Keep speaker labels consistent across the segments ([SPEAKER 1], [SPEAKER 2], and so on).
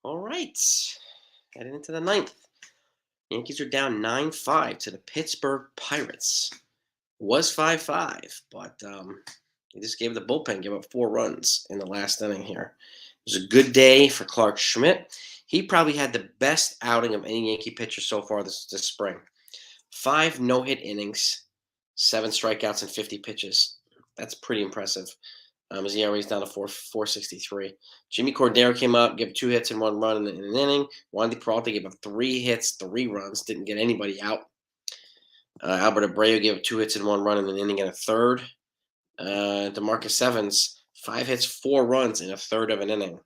[SPEAKER 1] All right. Heading into the ninth. Yankees are down 9-5 to the Pittsburgh Pirates. Was 5-5, but they just gave the bullpen, give up 4 runs in the last inning here. It was a good day for Clark Schmidt. He probably had the best outing of any Yankee pitcher so far this spring. 5 no-hit innings, 7 strikeouts, and 50 pitches. That's pretty impressive. His ERA is down to 4.63. Jimmy Cordero came up, gave 2 hits and 1 run in an inning. Wandy Peralta gave up 3 hits, 3 runs, didn't get anybody out. Albert Abreu gave up 2 hits and 1 run in an inning and a third. DeMarcus Evans, 5 hits, 4 runs in a third of an inning.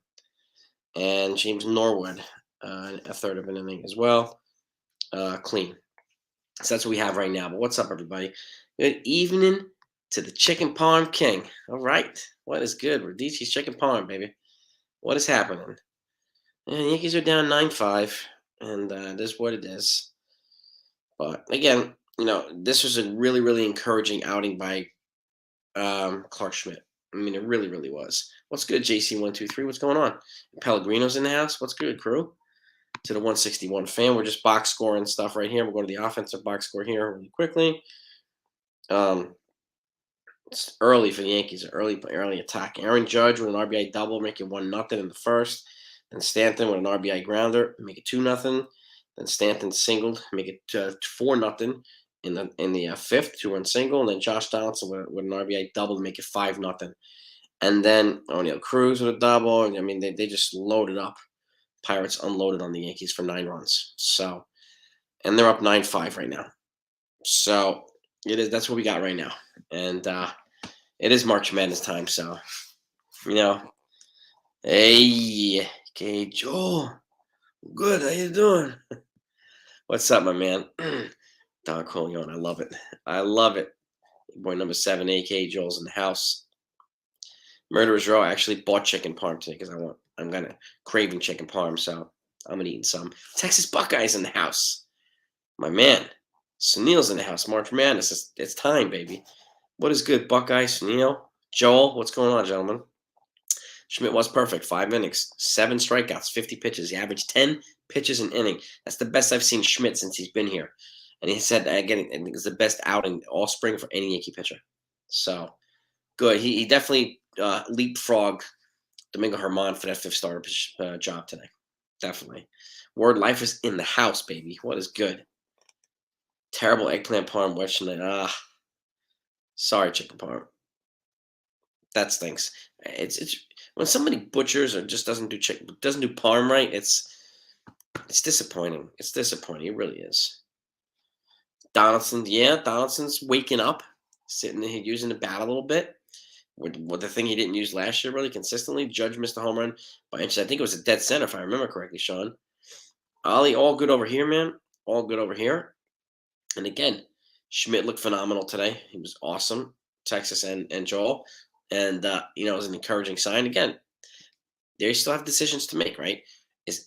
[SPEAKER 1] And James Norwood, a third of an inning as well. Clean. So that's what we have right now. But what's up, everybody? Good evening to the Chicken Parm King. All right. What is good? Radici's Chicken Parm, baby. What is happening? And Yankees are down 9-5, and it is what it is. But again, this was a really, really encouraging outing by Clark Schmidt. I mean, it really, really was. What's good, JC123? What's going on? Pellegrino's in the house. What's good, crew? To the 161 fan. We're just box scoring stuff right here. We're going to the offensive box score here really quickly. It's early for the Yankees. Early attack. Aaron Judge with an RBI double, make it 1-0 in the first. Then Stanton with an RBI grounder, make it 2-0. Then Stanton singled, make it 4-0 in the fifth, 2-run single. And then Josh Donaldson with an RBI double to make it 5-0. And then O'Neal Cruz with a double. I mean, they just loaded up. Pirates unloaded on the Yankees for 9 runs. So, and they're up 9-5 right now. So that's what we got right now. And it is March Madness time. So, hey, Joel, good. How you doing? What's up, my man? Don Corleone, I love it. I love it. Boy number 7, AK Joel's in the house. Murderer's Row. I actually bought chicken parm today because I'm gonna craving chicken parm, so I'm gonna eat some. Texas Buckeyes in the house. My man, Sunil's in the house. March Madness. It's time, baby. What is good, Buckeye, Sunil, Joel? What's going on, gentlemen? Schmidt was perfect. 5 innings, 7 strikeouts, 50 pitches. He averaged 10 pitches an inning. That's the best I've seen Schmidt since he's been here. And he said, again, it was the best outing all spring for any Yankee pitcher. So, good. He definitely leapfrogged Domingo Germán for that 5th starter job today. Definitely. Word Life is in the house, baby. What is good? Terrible eggplant parm wedge tonight. Sorry, chicken parm. That stinks. It's when somebody butchers or just doesn't do parm right. It's disappointing. It's disappointing. It really is. Donaldson's waking up, sitting there using the bat a little bit. With the thing he didn't use last year really consistently. Judge missed a home run by inches. I think it was a dead center if I remember correctly, Sean. Ollie, all good over here, man. All good over here. And again, Schmidt looked phenomenal today. He was awesome. Texas and Joel. And, it was an encouraging sign. Again, they still have decisions to make, right?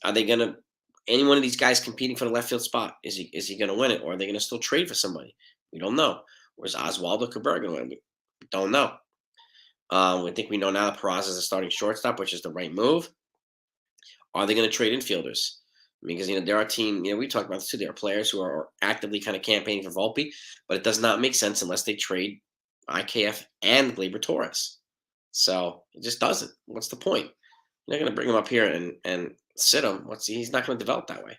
[SPEAKER 1] Are they going to – any one of these guys competing for the left field spot, is he going to win it? Or are they going to still trade for somebody? We don't know. Or is Oswaldo Cabrera going to win? We don't know. I think we know now that Peraza is a starting shortstop, which is the right move. Are they going to trade infielders? Because, there are teams, we talked about this too. There are players who are actively kind of campaigning for Volpe, but it does not make sense unless they trade IKF and Gleyber Torres. So it just doesn't. What's the point? You're not going to bring him up here and sit him. He's not going to develop that way.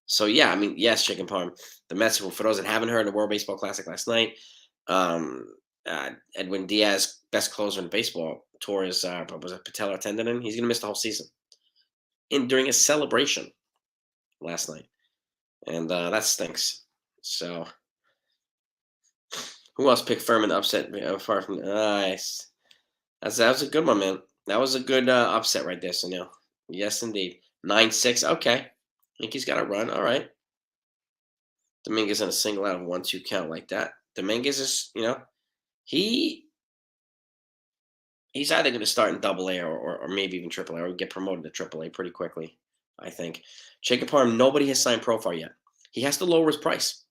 [SPEAKER 1] So, yeah, yes, Chicken Parm. The Mets, for those that haven't heard, the World Baseball Classic last night, Edwin Diaz, best closer in baseball, tore his was a patellar tendon. He's going to miss the whole season. During a celebration last night, and that stinks. So, who else picked Furman upset? Apart from nice, that was a good one, man. That was a good upset right there. So now, yes, indeed, 9-6. Okay, Yankees got a run. All right. Dominguez in a single out of 1-2 count like that. Dominguez is, he's either going to start in Double-A or maybe even Triple-A or get promoted to Triple-A pretty quickly, I think. Jacob Parham, nobody has signed profile yet. He has to lower his price.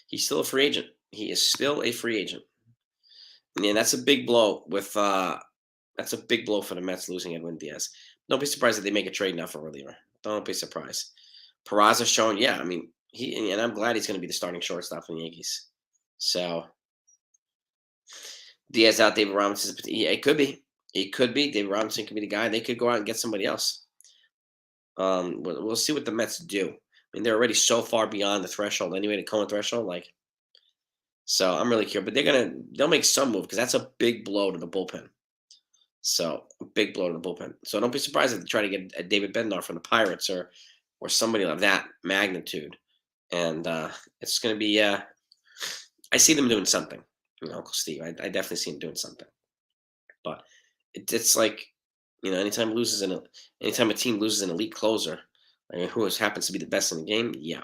[SPEAKER 1] He's still a free agent. He is still a free agent. And that's a big blow with That's a big blow for the Mets losing Edwin Diaz. Don't be surprised if they make a trade now for a reliever. Don't be surprised. Peraza showing, yeah, I mean, and I'm glad he's going to be the starting shortstop for the Yankees. So Diaz out, David Robinson. Yeah, it could be. It could be. David Robinson could be the guy. They could go out and get somebody else. We'll see what the Mets do. I mean, they're already so far beyond the threshold anyway, the Cohen threshold. Like, so I'm really curious. But they'll make some move because that's a big blow to the bullpen. So a big blow to the bullpen. So don't be surprised if they try to get a David Bednar from the Pirates or somebody of that magnitude. And it's going to be. I see them doing something. Uncle Steve. I definitely see him doing something. But it's like, anytime a team loses an elite closer, who happens to be the best in the game, yeah.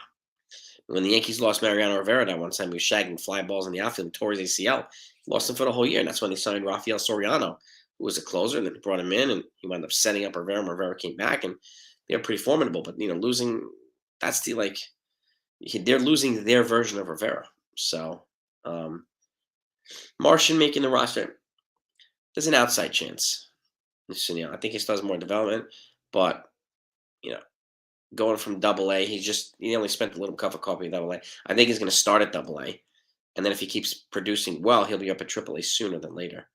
[SPEAKER 1] When the Yankees lost Mariano Rivera that one time, he was shagging fly balls in the outfield and tore his ACL. Lost him for the whole year, and that's when they signed Rafael Soriano, who was a closer, and then they brought him in, and he wound up setting up Rivera. And Rivera came back, and they're pretty formidable. But losing, that's they're losing their version of Rivera. So Martian making the roster, there's an outside chance. I think he still has more development, but you know, going from Double A, he only spent a little cup of coffee at Double A. I think he's going to start at Double A, and then if he keeps producing well, he'll be up at Triple A sooner than later.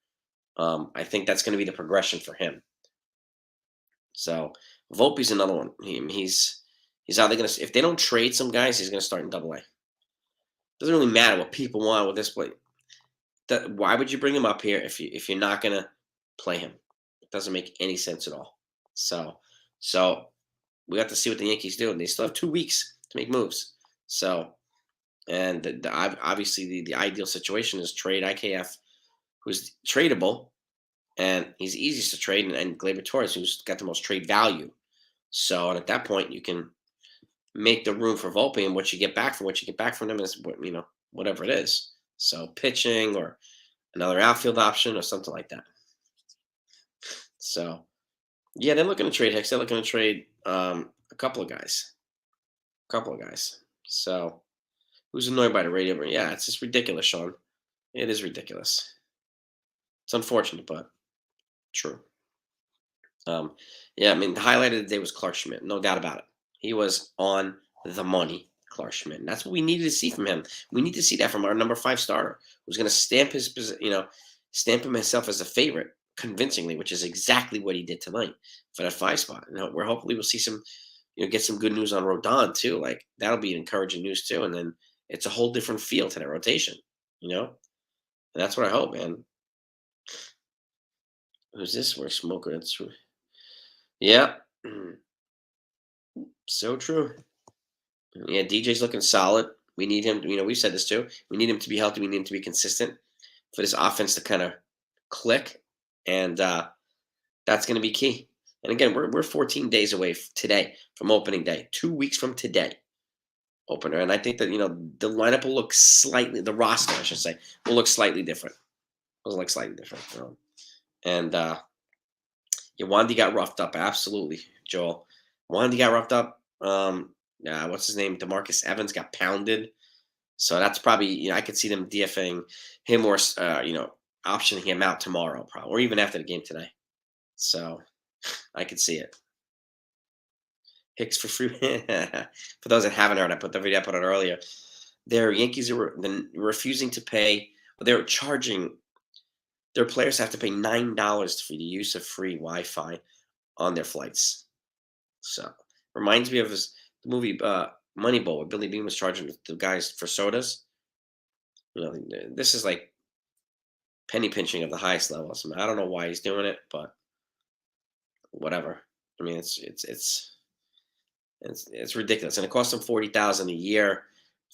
[SPEAKER 1] I think that's going to be the progression for him. So Volpe's another one. He's either going to, if they don't trade some guys, he's going to start in Double A. Doesn't really matter what people want with this play. Why would you bring him up here if you're not going to play him? It doesn't make any sense at all. So we have to see what the Yankees do, and they still have 2 weeks to make moves. So, and obviously the ideal situation is trade IKF, who's tradable, and he's easiest to trade, and Gleyber Torres, who's got the most trade value. So, and at that point, you can make the room for Volpe, and what you get back from them is whatever it is. So pitching or another outfield option or something like that. So, yeah, they're looking to trade Hicks. They're looking to trade a couple of guys. So, who's annoyed by the radio? Yeah, it's just ridiculous, Sean. It is ridiculous. It's unfortunate, but true. Yeah, I mean, the highlight of the day was Clark Schmidt. No doubt about it. He was on the money, Clark Schmidt. And that's what we needed to see from him. We need to see that from our number 5 starter, who's going to stamp himself as a favorite convincingly, which is exactly what he did tonight for that 5 spot. We're hopefully we'll see some, get some good news on Rodon too. Like that'll be encouraging news too. And then it's a whole different feel to that rotation, and that's what I hope, man. Who's this? We're smoker. That's true. Yeah. So true. Yeah, DJ's looking solid. We need him. We've said this too. We need him to be healthy. We need him to be consistent for this offense to kind of click, and that's going to be key. And again, we're 14 days away today from opening day. 2 weeks from today, opener. And I think that the lineup will look the roster, I should say, will look slightly different. Will look slightly different. And Wandy got roughed up. Absolutely, Joel. Wandy got roughed up. What's his name? DeMarcus Evans got pounded. So that's probably, I could see them DFAing him or, optioning him out tomorrow, probably, or even after the game today. So I could see it. Hicks for free. For those that haven't heard, I put the video I put out earlier. Their Yankees are refusing to pay. They're charging. Their players have to pay $9 for the use of free Wi-Fi on their flights. So reminds me of the movie Moneyball, where Billy Bean was charging the guys for sodas. This is like penny pinching of the highest levels. I don't know why he's doing it, but whatever. I mean, it's ridiculous, and it costs them $40,000 a year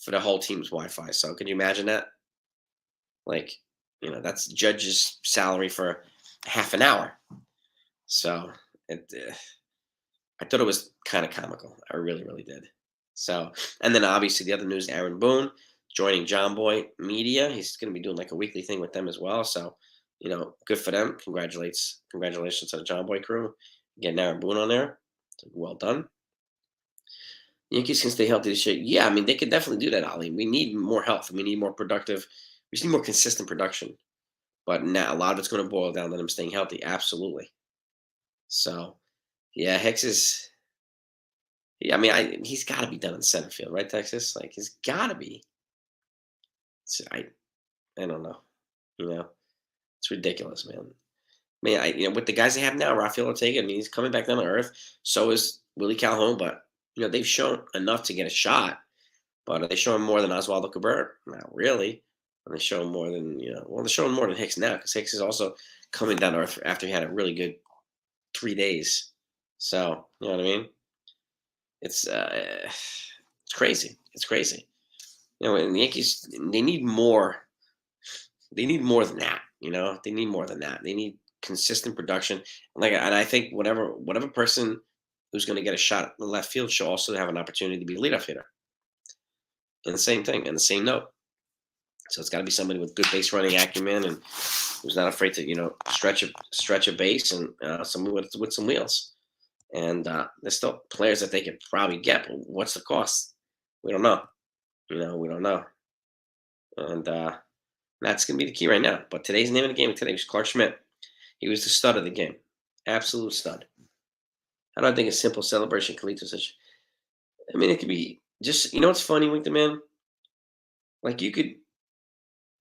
[SPEAKER 1] for the whole team's Wi-Fi. So can you imagine that? Like, that's Judge's salary for half an hour. So I thought it was kind of comical. I really, really did. So, and then obviously the other news, Aaron Boone joining John Boy Media. He's going to be doing like a weekly thing with them as well. So, good for them. Congratulations to the John Boy crew. Getting Aaron Boone on there. Well done. Yankees can stay healthy this year. Yeah, I mean, they could definitely do that, Ali. We need more health. We need more productive. We just need more consistent production. But now a lot of it's going to boil down to him staying healthy. Absolutely. So yeah, Hicks is. Yeah, I mean, he's got to be done in center field, right, Texas? Like he's got to be. So I don't know. You know, it's ridiculous, man. Man, with the guys they have now, Rafael Ortega, I mean, he's coming back down to earth. So is Willie Calhoun, but they've shown enough to get a shot. But are they showing more than Oswaldo Cabrera? Not really. Are they showing more than Well, they're showing more than Hicks now because Hicks is also coming down to earth after he had a really good 3 days. So you know what I mean? It's it's crazy. It's crazy. And the Yankees, they need more. They need more than that. They need more than that. They need consistent production. And I think whatever person who's going to get a shot at the left field should also have an opportunity to be a leadoff hitter. And the same thing, and the same note. So it's got to be somebody with good base running acumen and who's not afraid to stretch a base, and somebody with some wheels. And there's still players that they could probably get, but what's the cost? We don't know. We don't know. And that's going to be the key right now. But today's name of the game today was Clark Schmidt. He was the stud of the game. Absolute stud. I don't think a simple celebration can lead to such. I mean, it could be just, what's funny, Wink the Man? Like,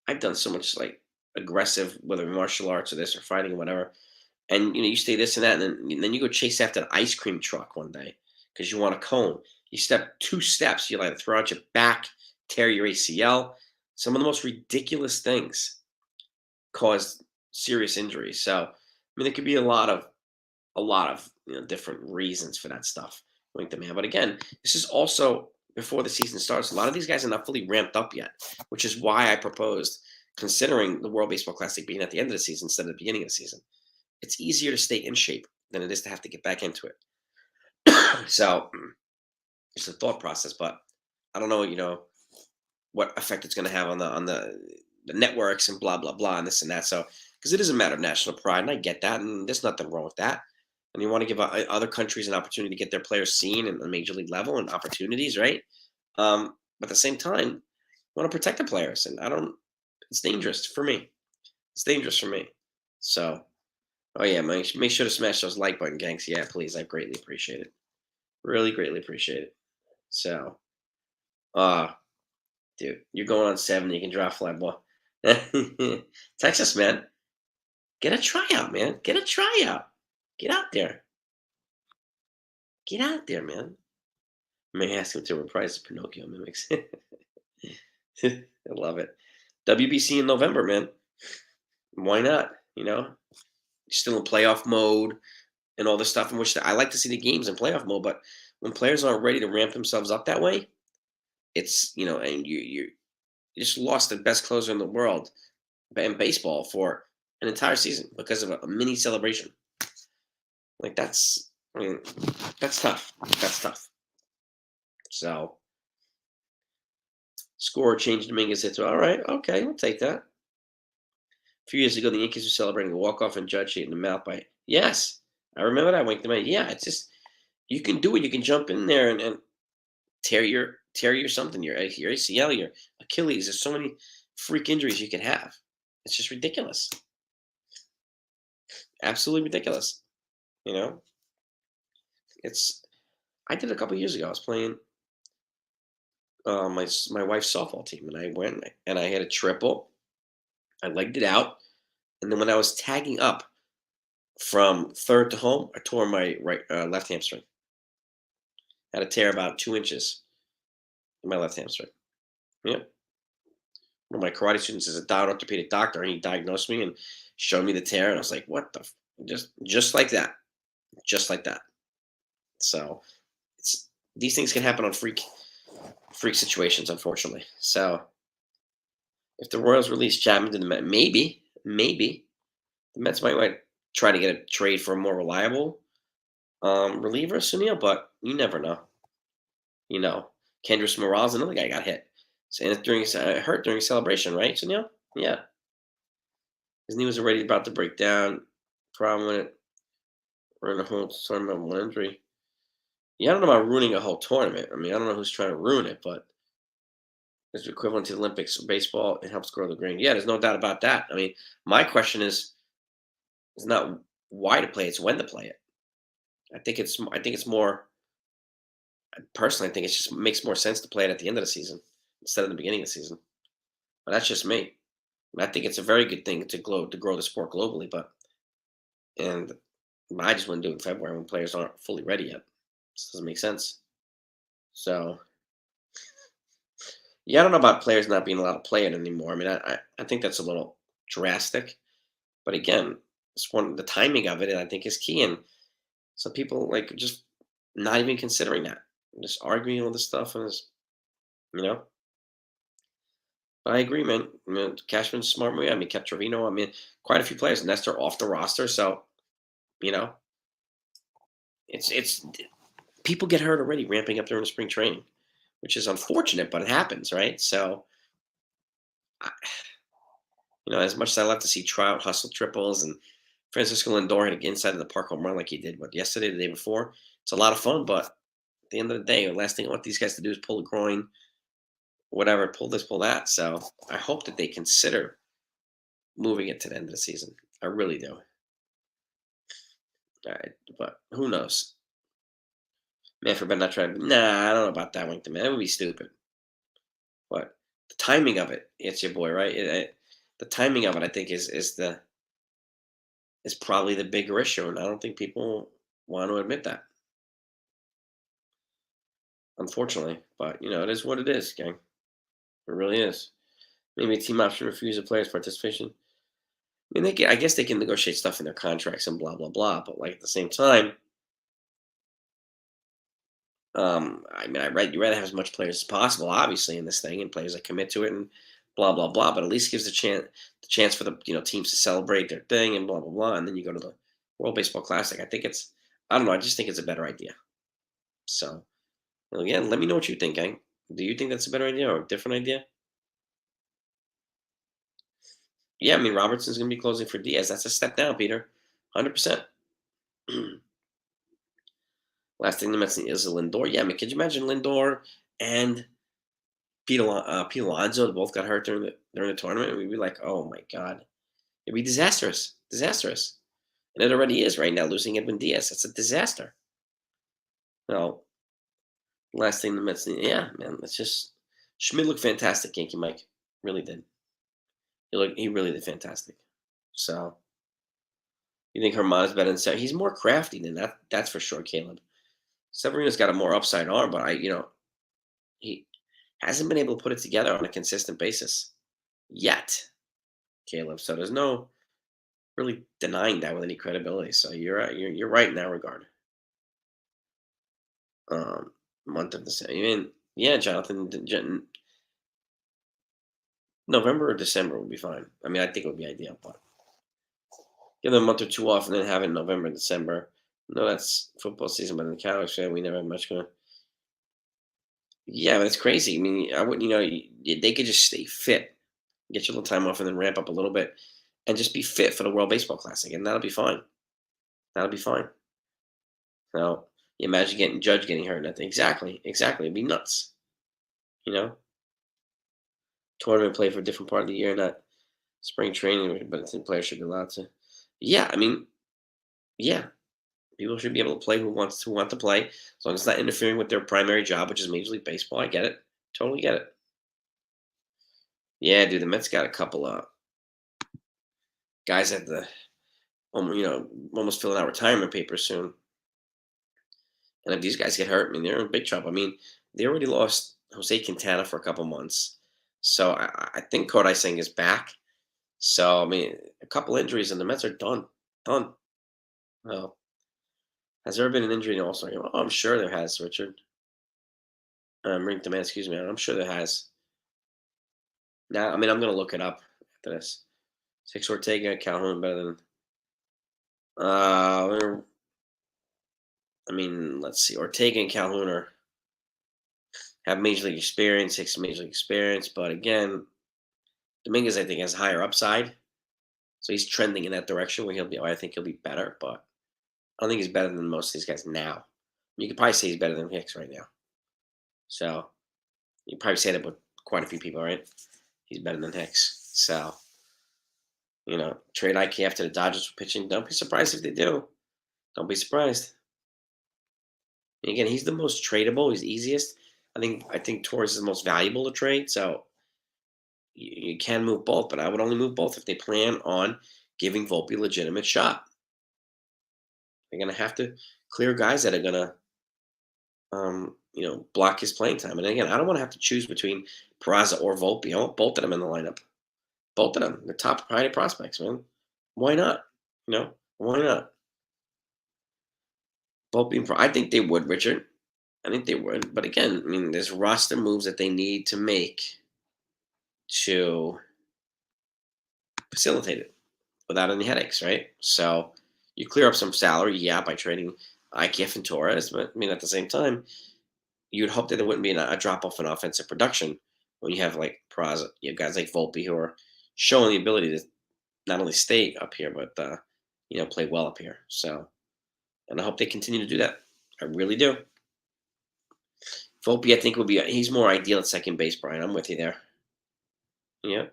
[SPEAKER 1] I've done so much, like, aggressive, whether martial arts or this or fighting or whatever. And, you stay this and that. And then you go chase after an ice cream truck one day because you want a cone. You step 2 steps, you like throw out your back, tear your ACL. Some of the most ridiculous things cause serious injuries. So, I mean, there could be a lot of different reasons for that stuff. Wink the Man. But again, this is also before the season starts. A lot of these guys are not fully ramped up yet, which is why I proposed considering the World Baseball Classic being at the end of the season instead of the beginning of the season. It's easier to stay in shape than it is to have to get back into it. So it's a thought process, but I don't know, what effect it's going to have on the networks and blah blah blah and this and that. So because it is a matter of national pride, and I get that, and there's nothing wrong with that. And you want to give other countries an opportunity to get their players seen and a major league level and opportunities, right? But at the same time, you want to protect the players, and I don't. It's dangerous for me. It's dangerous for me. So, oh yeah, make sure to smash those like button, gangs. Yeah, please. I greatly appreciate it. Really greatly appreciate it. So, uh dude, you're going on 7. You can drop fly ball. Texas, man, get a tryout, man. Get a tryout. Get out there. Get out there, man. I may ask him to reprise the Pinocchio mimics. I love it. WBC in November, man. Why not? Still in playoff mode and all this stuff. In which I like to see the games in playoff mode, but when players aren't ready to ramp themselves up that way, it's and you just lost the best closer in the world in baseball for an entire season because of a mini celebration. Like I mean, that's tough. That's tough. So, score change Dominguez hit. All right, okay, we'll take that. A few years ago, the Yankees were celebrating a walk-off and Judge hitting the mouth by. Yes, I remember that. Wink the Man. Yeah, it's just you can do it. You can jump in there and tear your something, your ACL, your Achilles. There's so many freak injuries you can have. It's just ridiculous. Absolutely ridiculous. You know, it's. I did it a couple years ago. I was playing my wife's softball team, and I went and I had a triple. I legged it out, and then when I was tagging up from third to home, I tore my left hamstring. I had a tear about 2 inches in my left hamstring. Yeah. One of my karate students is a orthopedic doctor, and he diagnosed me and showed me the tear, and I was like, "What the?" Just like that, just like that. So these things can happen on freak situations, unfortunately. So if the Royals release Chapman to the Mets, maybe the Mets might try to get a trade for a more reliable reliever, Sunil, but you never know. Kendrys Morales, another guy got hit. So, and it's hurt during a celebration, right, Sunil? Yeah. His knee was already about to break down. Problem with it. We're in a whole tournament one injury. Yeah, I don't know about ruining a whole tournament. I mean, I don't know who's trying to ruin it, but is equivalent to the Olympics. Baseball, it helps grow the game. Yeah, there's no doubt about that. I mean, my question is not why to play; it's when to play it. I think it's more personally. I think it just makes more sense to play it at the end of the season instead of the beginning of the season. But that's just me. I think it's a very good thing to grow the sport globally. And I just wouldn't do it in February when players aren't fully ready yet. This doesn't make sense. So yeah, I don't know about players not being allowed to play it anymore. I mean, I think that's a little drastic. But again, the timing of it, I think, is key. And some people like just not even considering that, just arguing all this stuff, and you know. But I agree, man. I mean, Cashman's a smart move. I mean, kept Trevino. I mean, quite a few players. Nestor off the roster, so you know, it's people get hurt already ramping up during the spring training, which is unfortunate, but it happens, right? So, I- as much as I love to see Trout hustle triples and Francisco Lindor hit inside of the park home run like he did what yesterday, the day before, it's a lot of fun. But at the end of the day, the last thing I want these guys to do is pull a groin, whatever, pull this, pull that. So I hope that they consider moving it to the end of the season. I really do. All right, but who knows? Manfred better not try. Nah, I don't know about that one, man. It would be stupid. But the timing of it, it's your boy, right? The timing of it, I think, is probably the bigger issue, and I don't think people want to admit that, unfortunately. But it is what it is, gang. It really is. Maybe a team option refuse a player's participation. I mean, I guess they can negotiate stuff in their contracts and blah blah blah. But like at the same time, I mean, you rather have as much players as possible, obviously, in this thing, and players that commit to it and blah blah blah. But at least gives the chance for the teams to celebrate their thing and blah blah blah, and then you go to the World Baseball Classic. I don't know. I just think it's a better idea. So, again, let me know what you think, gang. Do you think that's a better idea or a different idea? Yeah, I mean, Robertson's going to be closing for Diaz. That's a step down, Peter. 100%. Last thing to mention is Lindor. Yeah, I mean, could you imagine Lindor and Pete Alonso both got hurt during the tournament? We'd be like, oh my god, it'd be disastrous, disastrous, and it already is right now. Losing Edwin Diaz, that's a disaster. No, last thing to mention, yeah, man, it's just Schmidt looked fantastic, Yankee Mike, really did. He really did fantastic. So you think Herman's better than He's more crafty than that. That's for sure, Caleb. Severino's got a more upside arm, but he hasn't been able to put it together on a consistent basis yet, Caleb. So there's no really denying that with any credibility. So you're right in that regard. Um, month of December. I mean, yeah, Jonathan. November or December would be fine. I mean, I think it would be ideal, but give them a month or two off and then have it in November and December. No, that's football season, but in the Cowboys fan, we never had much going. Yeah, but it's crazy. I mean, I wouldn't. They could just stay fit, get your little time off, and then ramp up a little bit, and just be fit for the World Baseball Classic, and that'll be fine. That'll be fine. Now, you imagine getting Judge getting hurt. And exactly, exactly. It'd be nuts. You know, tournament play for a different part of the year, not spring training, but I think players should be allowed to. Yeah, I mean, yeah, people should be able to play who want to play, as long as it's not interfering with their primary job, which is Major League Baseball. I get it, totally get it. Yeah, dude, the Mets got a couple of guys at the, almost filling out retirement papers soon. And if these guys get hurt, I mean, they're in big trouble. I mean, they already lost Jose Quintana for a couple months. So I think Kodai Singh is back. So, I mean, a couple injuries and the Mets are done. Done. Well, has there ever been an injury in All-Star game? Oh, I'm sure there has, Richard. Ring the man, excuse me. I'm sure there has. Now, I mean, I'm going to look it up after this. Six Ortega, Calhoun better than. Uh, I mean, let's see. Ortega and Calhoun have major league experience, six major league experience, but again, Dominguez I think has higher upside, so he's trending in that direction where I think he'll be better, but I don't think he's better than most of these guys now. You could probably say he's better than Hicks right now. So you probably say that with quite a few people, right? He's better than Hicks. So, trade IK after the Dodgers for pitching. Don't be surprised if they do. Don't be surprised. And again, he's the most tradable. He's easiest. I think Torres is the most valuable to trade. So you can move both, but I would only move both if they plan on giving Volpe a legitimate shot. They're gonna have to clear guys that are gonna block his playing time. And again, I don't want to have to choose between Peraza or Volpe. I want both of them in the lineup. Both of them, the top priority prospects, man. Why not? Why not? Volpe and I think they would, Richard. I think they would. But again, I mean, there's roster moves that they need to make to facilitate it without any headaches, right? So you clear up some salary, yeah, by trading IKF and Torres. But I mean, at the same time, you'd hope that there wouldn't be a drop off in offensive production when you have like Peraza, you have guys like Volpe who are showing the ability to not only stay up here but play well up here. So, and I hope they continue to do that. I really do. Volpe, I think he's more ideal at second base, Brian. I'm with you there. Yeah,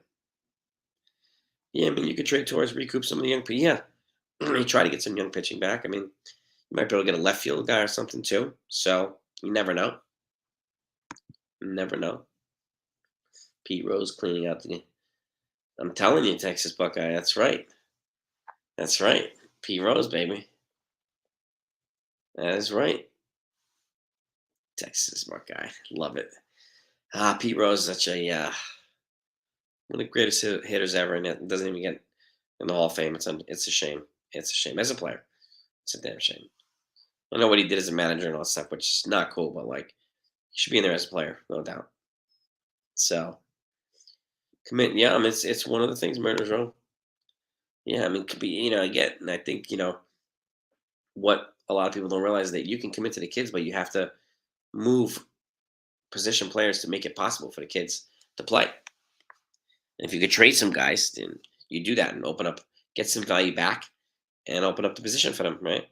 [SPEAKER 1] yeah. I mean, you could trade Torres, recoup some of the young people. Yeah, you try to get some young pitching back. I mean, you might be able to get a left field guy or something too. So you never know. You never know. Pete Rose cleaning out the. I'm telling you, Texas Buckeye. That's right. That's right. Pete Rose, baby. That is right. Texas Buckeye. Love it. Pete Rose is such a one of the greatest hitters ever, and it doesn't even get in the Hall of Fame. It's a shame. It's a shame. As a player, it's a damn shame. I know what he did as a manager and all that stuff, which is not cool, but like he should be in there as a player, no doubt. So commit, yeah. I mean, it's one of the things Murder's Row. Yeah, I mean, could be again, and I think what a lot of people don't realize is that you can commit to the kids, but you have to move position players to make it possible for the kids to play. And if you could trade some guys, then you do that and get some value back, and open up the position for them, right?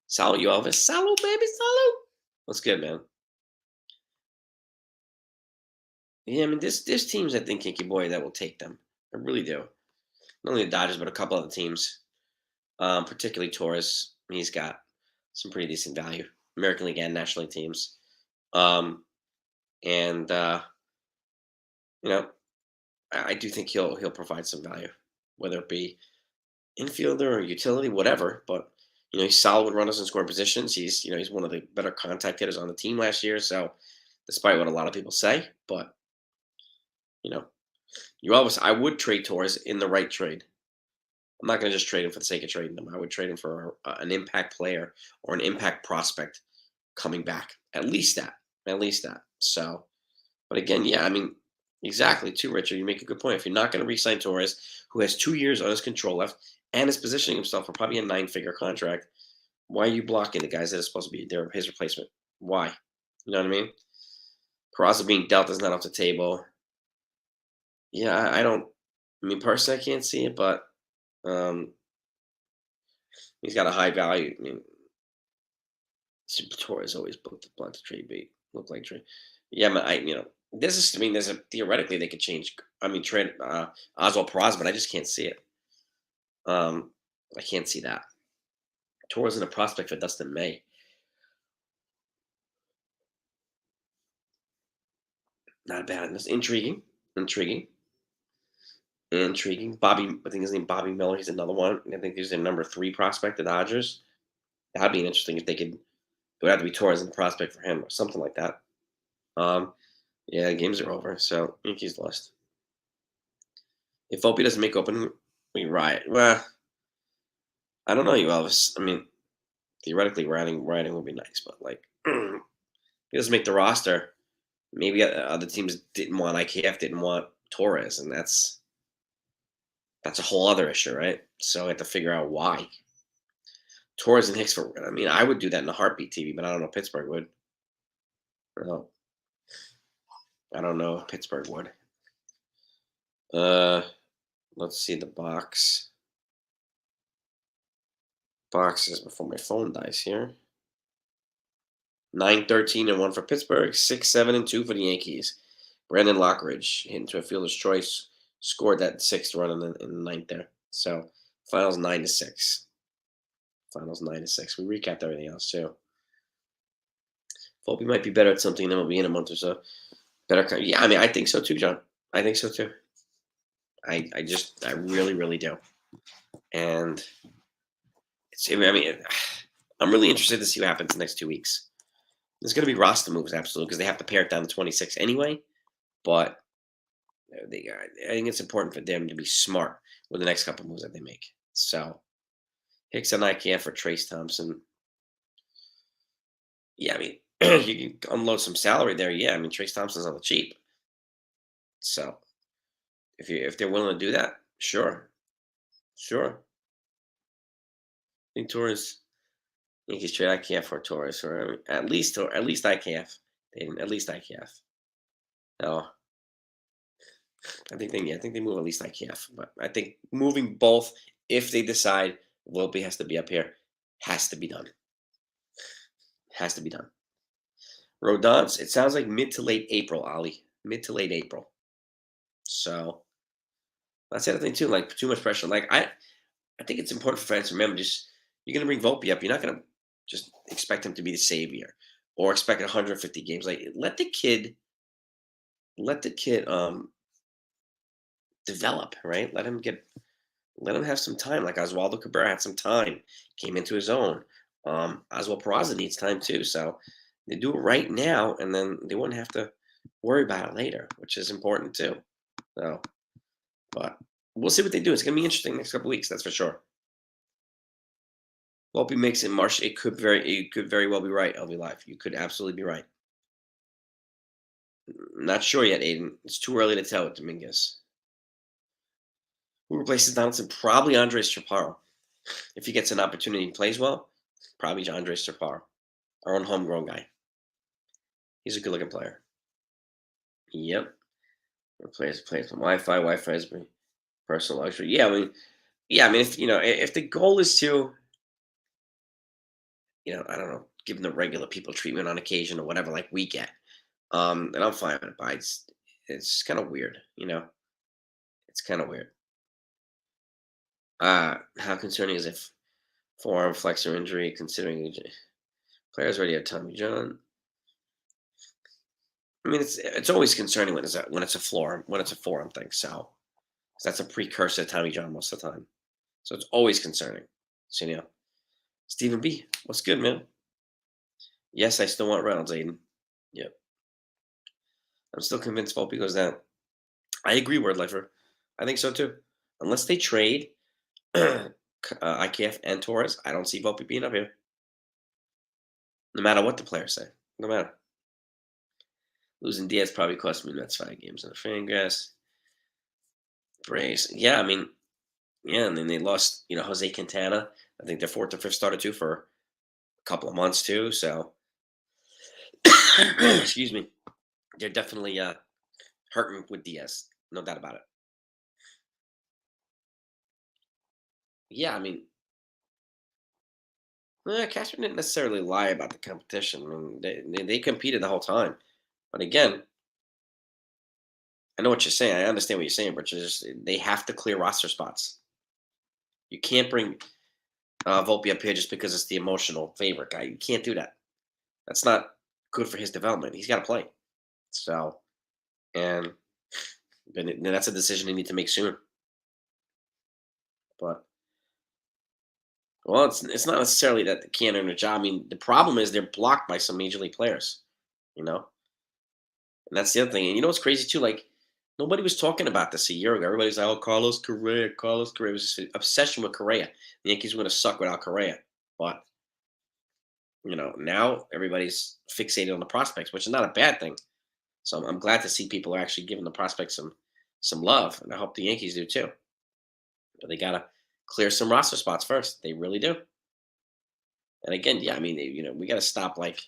[SPEAKER 1] Salute you, Elvis. Salute, baby, salute. What's good, man? Yeah, I mean, there's teams I think Kinky Boy that will take them. I really do. Not only the Dodgers, but a couple other teams, particularly Torres. He's got some pretty decent value. American League and National League teams, and you know, I do think he'll provide some value, whether it be infielder or utility, whatever. But he's solid with runners in scoring positions. He's one of the better contact hitters on the team last year. So, despite what a lot of people say, but you know, I would trade Torres in the right trade. I'm not going to just trade him for the sake of trading him. I would trade him for an impact player or an impact prospect coming back. At least that. At least that. So, but again, yeah, I mean, exactly too, Richard. You make a good point. If you're not going to re-sign Torres, who has 2 years on his control left and is positioning himself for probably a 9-figure contract, why are you blocking the guys that are supposed to be his replacement? Why? You know what I mean? Peraza being dealt is not off the table. Yeah, I don't. I mean, personally, I can't see it, but um, he's got a high value. I mean, Torres always booked the blunt to trade bait. Look like trade. Yeah, but this is. I mean, there's theoretically they could change. I mean, trade Oswald Peraza, but I just can't see it. Um, I can't see that. Torres in a prospect for Dustin May. Not bad. That's intriguing. Intriguing. Intriguing. I think his name Bobby Miller. He's another one. I think he's their number 3 prospect, the Dodgers. That'd be interesting if they could. It would have to be Torres in the prospect for him or something like that. Um, yeah, games are over, so Yankees lost. If Volpe doesn't make opening, we riot. Well, I don't know, you Elvis. I mean, theoretically, riding would be nice, but like, he doesn't make the roster. Maybe other teams didn't want IKF, didn't want Torres, and that's a whole other issue, right? So I have to figure out why. Torres and Hicks for. I mean, I would do that in a heartbeat, TV, but I don't know if Pittsburgh would. No, I don't know if Pittsburgh would. Uh, let's see the box. Boxes before my phone dies here. 9-13 and 1 for Pittsburgh. 6-7 and 2 for the Yankees. Brandon Lockridge hit into a fielder's choice, scored that sixth run in the ninth there. So finals 9-6. Finals 9-6. We recapped everything else too. Volpe might be better at something than we'll be in a month or so. Better, yeah. I mean, I think so too, John. I think so too. I really, really do. And I mean, I'm really interested to see what happens the next 2 weeks. There's going to be roster moves, absolutely, because they have to pare it down to 26 anyway. But I think it's important for them to be smart with the next couple moves that they make. So Hicks on IKF for Trace Thompson. Yeah, I mean, you can unload some salary there. Yeah, I mean, Trace Thompson's on the cheap. So if they're willing to do that, sure, sure. I think Torres, Yankees trade IKF for Torres, or at least IKF. At least IKF. No, I think they move at least IKF, but I think moving both, if they decide Volpe has to be up here, has to be done. Has to be done. Rodons, it sounds like mid to late April, Ali. Mid to late April. So that's the other thing too. Like too much pressure. Like I think it's important for fans to remember. Just you're gonna bring Volpe up. You're not gonna just expect him to be the savior or expect 150 games. Like let the kid develop. Right. Let him have some time. Like Oswaldo Cabrera had some time, came into his own. Oswald Peraza needs time too. So they do it right now, and then they wouldn't have to worry about it later, which is important too. So, but we'll see what they do. It's gonna be interesting next couple weeks, that's for sure. Volpe makes it March. It could very well be right. LV Live. You could absolutely be right. Not sure yet, Aiden. It's too early to tell with Dominguez. Who replaces Donaldson? Probably Andres Chaparro. If he gets an opportunity and plays well, probably Andres Chaparro, our own homegrown guy. He's a good looking player. Yep. Plays from Wi-Fi. Wi-Fi is personal luxury. Yeah. I mean, if the goal is to, I don't know, give the regular people treatment on occasion or whatever, like we get, then I'm fine with it. But it's kind of weird. It's kind of weird. How concerning is if forearm flexor injury, considering players already have Tommy John? I mean, it's always concerning when it's a forearm thing. So that's a precursor to Tommy John most of the time. So it's always concerning. So Stephen B, what's good, man? Yes, I still want Reynolds, Aiden. Yep, I'm still convinced Volpe goes down. I agree, Word Lifer. I think so too. Unless they trade IKF and Torres, I don't see Volpe being up here. No matter what the players say. No matter. Losing Diaz probably cost me Mets 5 games in the Fangraphs. Braves. Yeah, I mean, yeah, and then they lost, Jose Quintana. I think their fourth or fifth starter too for a couple of months too. So, excuse me, they're definitely hurting with Diaz, no doubt about it. Yeah, I mean, Castro didn't necessarily lie about the competition. I mean, they competed the whole time, but again, I know what you're saying. I understand what you're saying, but they have to clear roster spots. You can't bring Volpe up here just because it's the emotional favorite guy. You can't do that. That's not good for his development. He's got to play. So, and then that's a decision they need to make soon. But well, it's not necessarily that they can't earn a job. I mean, the problem is they're blocked by some major league players. And that's the other thing. And what's crazy too? Like nobody was talking about this a year ago. Everybody's like, "Oh, Carlos Correa, Carlos Correa." It was this obsession with Correa. The Yankees were going to suck without Correa, but now everybody's fixated on the prospects, which is not a bad thing. So I'm glad to see people are actually giving the prospects some love, and I hope the Yankees do too. But they gotta clear some roster spots first. They really do. And again, yeah, I mean, we gotta stop like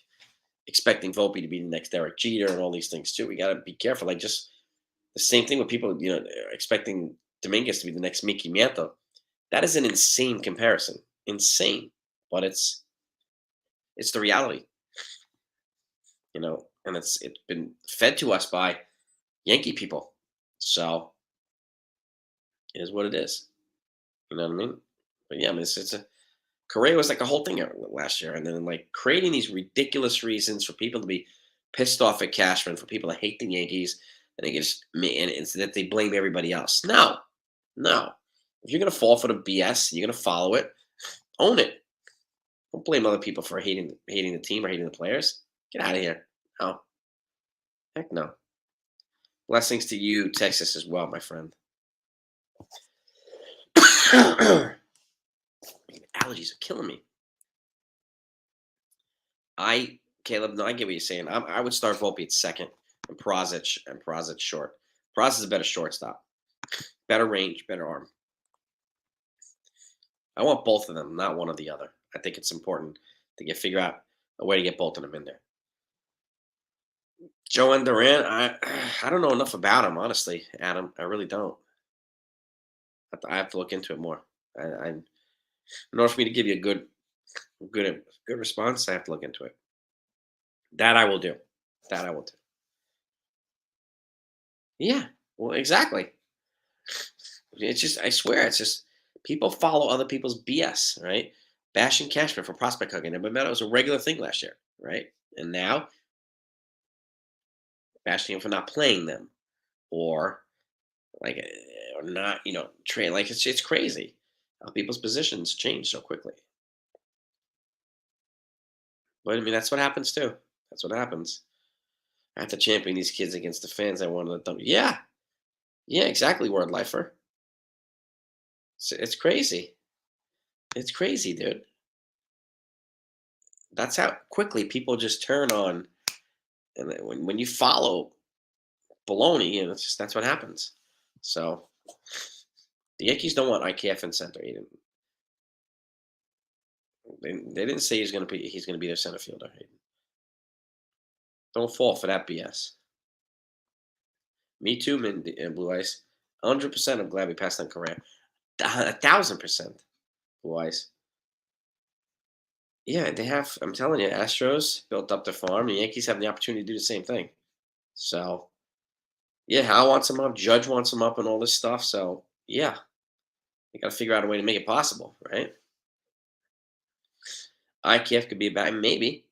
[SPEAKER 1] expecting Volpe to be the next Derek Jeter and all these things too. We gotta be careful. Like just the same thing with people, expecting Dominguez to be the next Mickey Mantle. That is an insane comparison. Insane, but it's the reality. And it's been fed to us by Yankee people. So it is what it is. You know what I mean? But yeah, I mean, it's a Correa was like a whole thing last year, and then like creating these ridiculous reasons for people to be pissed off at Cashman, for people to hate the Yankees, and they just and it's that they blame everybody else. No, no. If you're gonna fall for the BS, you're gonna follow it. Own it. Don't blame other people for hating the team or hating the players. Get out of here. No, heck no. Blessings to you, Texas, as well, my friend. Allergies are killing me. Caleb, no, I get what you're saying. I would start Volpe at second, and Prozic short. Prozic is a better shortstop, better range, better arm. I want both of them, not one or the other. I think it's important to figure out a way to get both of them in there. Joe and Durant, I don't know enough about him, honestly, Adam. I really don't. I have to look into it more. In order for me to give you a good response, I have to look into it. That I will do. That I will do. Yeah. Well, exactly. It's just, I swear, it's just people follow other people's BS, right? Bashing Cashman for prospect hugging. But man, it was a regular thing last year, right? And now bashing him for not playing them, or like, or not, train. Like it's crazy how people's positions change so quickly. But I mean, that's what happens too. That's what happens. I have to champion these kids against the fans. I wanted them. Yeah, yeah, exactly. Word lifer. It's crazy. It's crazy, dude. That's how quickly people just turn on. And then when you follow baloney, and it's just that's what happens. So the Yankees don't want IKF in center. They didn't say he's gonna be their center fielder. Don't fall for that BS. Me too, man. And Blue Ice. 100%. I'm glad we passed on Correa. 1,000%. Blue Ice. Yeah, they have. I'm telling you, Astros built up their farm. The Yankees have the opportunity to do the same thing. So yeah, Hal wants him up. Judge wants him up, and all this stuff. So yeah, you got to figure out a way to make it possible, right? IKF could be a bad, maybe.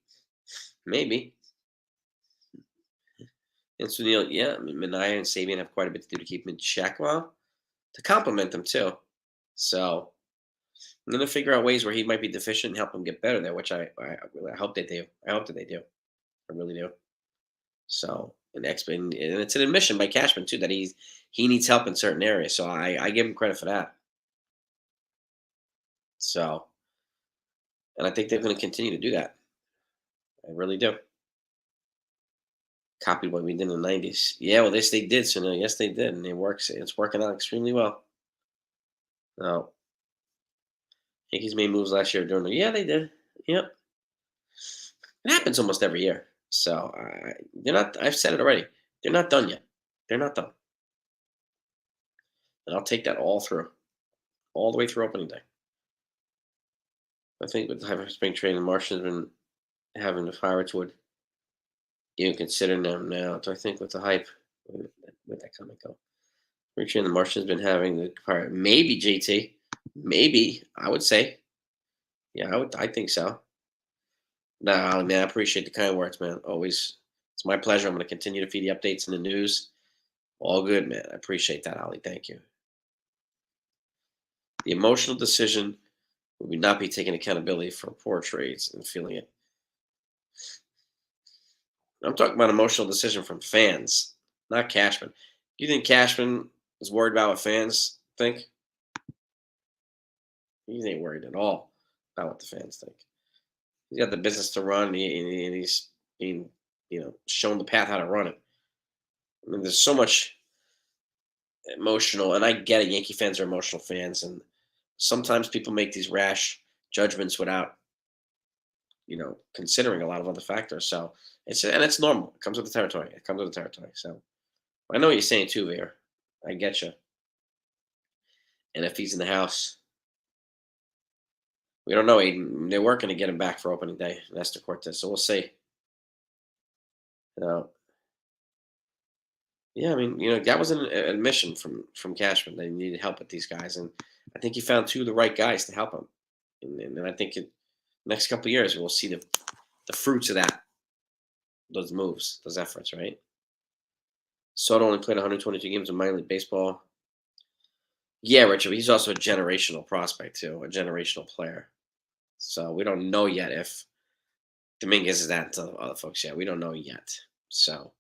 [SPEAKER 1] And Sunil, yeah, I mean, Minaya and Sabian have quite a bit to do to keep him in check. Well, to complement them too. So I'm gonna figure out ways where he might be deficient and help him get better there, which I really hope they do. I hope that they do. I really do. So and it's an admission by Cashman too that he needs help in certain areas. So I give him credit for that. So and I think they're going to continue to do that. I really do. Copied what we did in the '90s. Yeah, well, this they did. So no, yes, they did, and it works. It's working out extremely well. Now, Yankees made moves last year during the. Yeah, they did. Yep, it happens almost every year. So they're not. I've said it already. They're not done yet. They're not done, and I'll take that all the way through opening day. I think with the type of spring training, Martians been having the Pirates would even consider them now. So I think with the hype, where'd that comment go? Spring training, the Martians been having the Pirate. Maybe JT, maybe I would say, yeah, I think so. Nah, man, I appreciate the kind words, man. Always, it's my pleasure. I'm going to continue to feed the updates in the news. All good, man. I appreciate that, Ali. Thank you. The emotional decision would not be taking accountability for poor trades and feeling it. I'm talking about emotional decision from fans, not Cashman. Do you think Cashman is worried about what fans think? He ain't worried at all about what the fans think. He's got the business to run, and he's being, shown the path how to run it. I mean, there's so much emotional, and I get it. Yankee fans are emotional fans, and sometimes people make these rash judgments without, considering a lot of other factors. So it's normal. It comes with the territory. It comes with the territory. So I know what you're saying too, Veer. I get you. And if he's in the house, we don't know. Aiden. They're working to get him back for opening day, Nestor Cortez. So we'll see. You know, Yeah, I mean, that was an admission from Cashman. They needed help with these guys, and I think he found two of the right guys to help him. And I think in next couple of years we'll see the fruits of those moves, those efforts, right? Soto only played 122 games in minor league baseball. Yeah, Richard. He's also a generational prospect too, a generational player. So we don't know yet if Dominguez is that to other folks yet. We don't know yet. So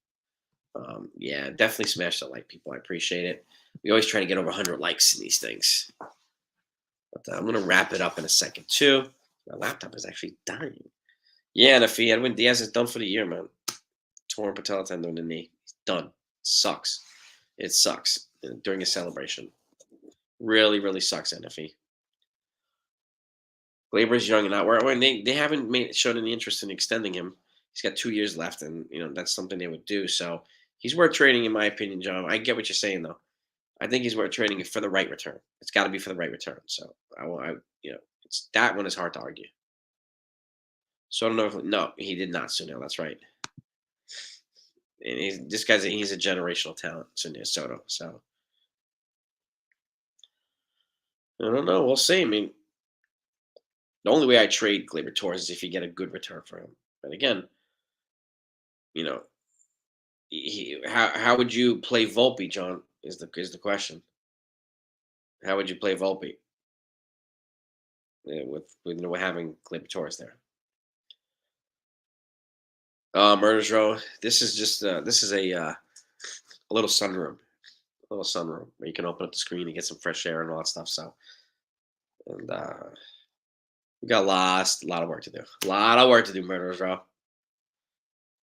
[SPEAKER 1] yeah, definitely smash the like, people. I appreciate it. We always try to get over 100 likes in these things. But I'm gonna wrap it up in a second too. My laptop is actually dying. Yeah, and if Edwin Diaz is done for the year, man. Torn patella tendon in the knee. He's done. Sucks. It sucks during a celebration. Really, really sucks, NFE. Glaber's young and not where when they haven't shown any interest in extending him. He's got 2 years left, and that's something they would do. So he's worth trading, in my opinion, John. I get what you're saying, though. I think he's worth trading for the right return. It's got to be for the right return. So it's that one is hard to argue. So I don't know if no, he did not, Sunil. That's right. And he's a generational talent, Sunil Soto. So I don't know. We'll see. I mean, the only way I trade Gleyber Torres is if you get a good return for him. But again, you know, how would you play Volpe, John? Is the question. How would you play Volpe with having Gleyber Torres there? Murders Row. This is just this is a little sunroom, where you can open up the screen and get some fresh air and all that stuff. So, and we got a lot of work to do. A lot of work to do, Murderers Row.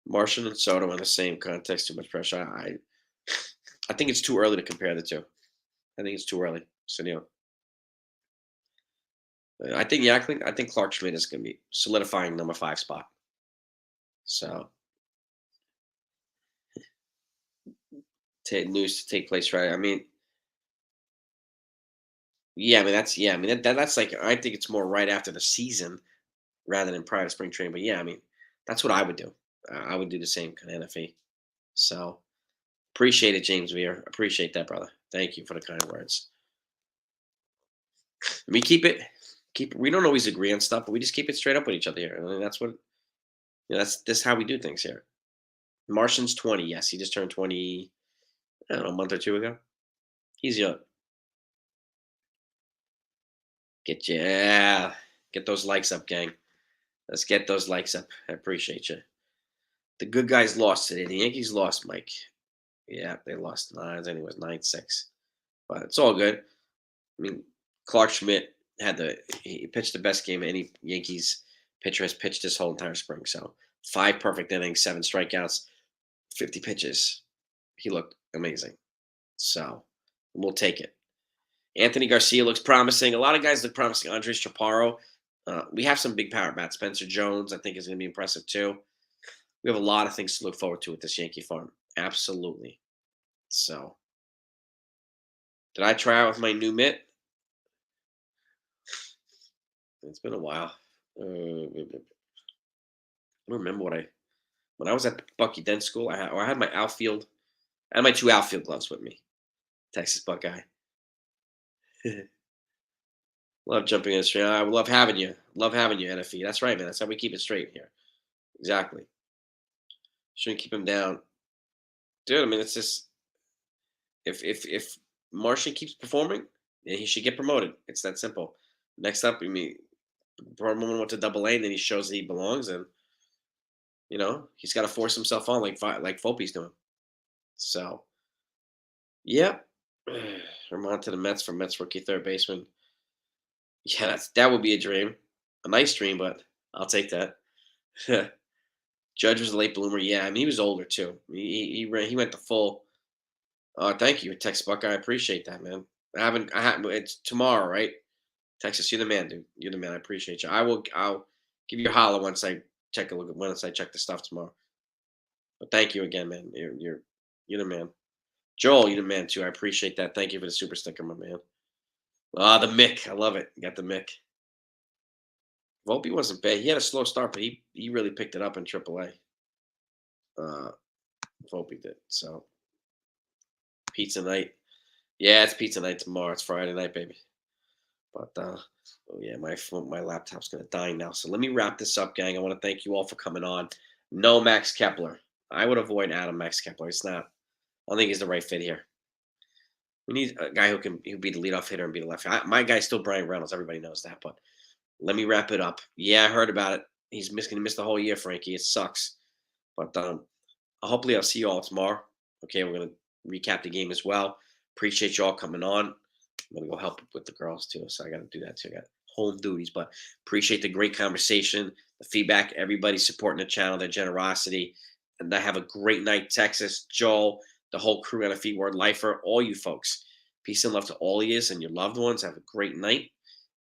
[SPEAKER 1] Martian and Soto in the same context. Too much pressure. I think it's too early to compare the two. I think it's too early. So I think I think Clark Schmidt is going to be solidifying number 5 spot. So news to take place, right? I mean, yeah, I mean that's like I think it's more right after the season rather than prior to spring training. But yeah, I mean that's what I would do. I would do the same kind of NFE. So appreciate it, James Veer. Appreciate that, brother. Thank you for the kind words. We keep. We don't always agree on stuff, but we just keep it straight up with each other here. And that's what that's how we do things here. Martian's 20. Yes, he just turned 20. I don't know, a month or two ago. He's young. Get those likes up, gang. Let's get those likes up. I appreciate you. The good guys lost today. The Yankees lost, Mike. Yeah, they lost nine. I think it was 9-6, but it's all good. I mean, Clark Schmidt he pitched the best game any Yankees pitcher has pitched this whole entire spring. So 5 perfect innings, 7 strikeouts, 50 pitches. He looked amazing. So we'll take it. Anthony Garcia looks promising. A lot of guys look promising. Andres Chaparro. We have some big power bats. Spencer Jones, I think, is going to be impressive too. We have a lot of things to look forward to with this Yankee farm. Absolutely. So, did I try out with my new mitt? It's been a while. I don't remember when I was at Bucky Dent School. I had my outfield. I had my 2 outfield gloves with me. Texas Buckeye. Love jumping in the stream. I love having you. Love having you, NFE. That's right, man. That's how we keep it straight here. Exactly. Shouldn't keep him down, dude. I mean, it's just if Martian keeps performing, then he should get promoted. It's that simple. Next up, I mean, Perlman went to Double A, and then he shows that he belongs, and he's got to force himself on like Volpe's doing. So, yep. I'm on to the Mets for Mets rookie third baseman. Yeah, that would be a dream, a nice dream, but I'll take that. Judge was a late bloomer. Yeah, I mean he was older too. He went the full. Thank you, Texas Buckeye. I appreciate that, man. It's tomorrow, right? Texas, you're the man, dude. You're the man. I appreciate you. I'll give you a holler once I check the stuff tomorrow. But thank you again, man. You're the man. Joel, you're the man too. I appreciate that. Thank you for the super sticker, my man. Ah, the Mick. I love it. You got the Mick. Volpe wasn't bad. He had a slow start, but he really picked it up in AAA. Uh, Volpe did. So Pizza night. Yeah, it's pizza night tomorrow. It's Friday night, baby. But oh yeah, my phone, my laptop's gonna die now. So let me wrap this up, gang. I want to thank you all for coming on. No Max Kepler. I would avoid Adam Max Kepler. It's not. I don't think he's the right fit here. We need a guy who be the leadoff hitter and be the left. My guy's still Brian Reynolds. Everybody knows that. But let me wrap it up. Yeah, I heard about it. He's gonna miss the whole year, Frankie. It sucks. But hopefully I'll see you all tomorrow. Okay, we're gonna recap the game as well. Appreciate you all coming on. I'm gonna go help with the girls too, so I got to do that too. I got home duties, but appreciate the great conversation, the feedback, everybody supporting the channel, their generosity, and I have a great night, Texas, Joel, the whole crew at a Feet Word Lifer, all you folks. Peace and love to all of you and your loved ones. Have a great night,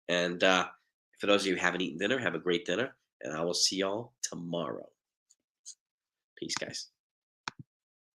[SPEAKER 1] and for those of you who haven't eaten dinner, have a great dinner, and I will see y'all tomorrow. Peace, guys.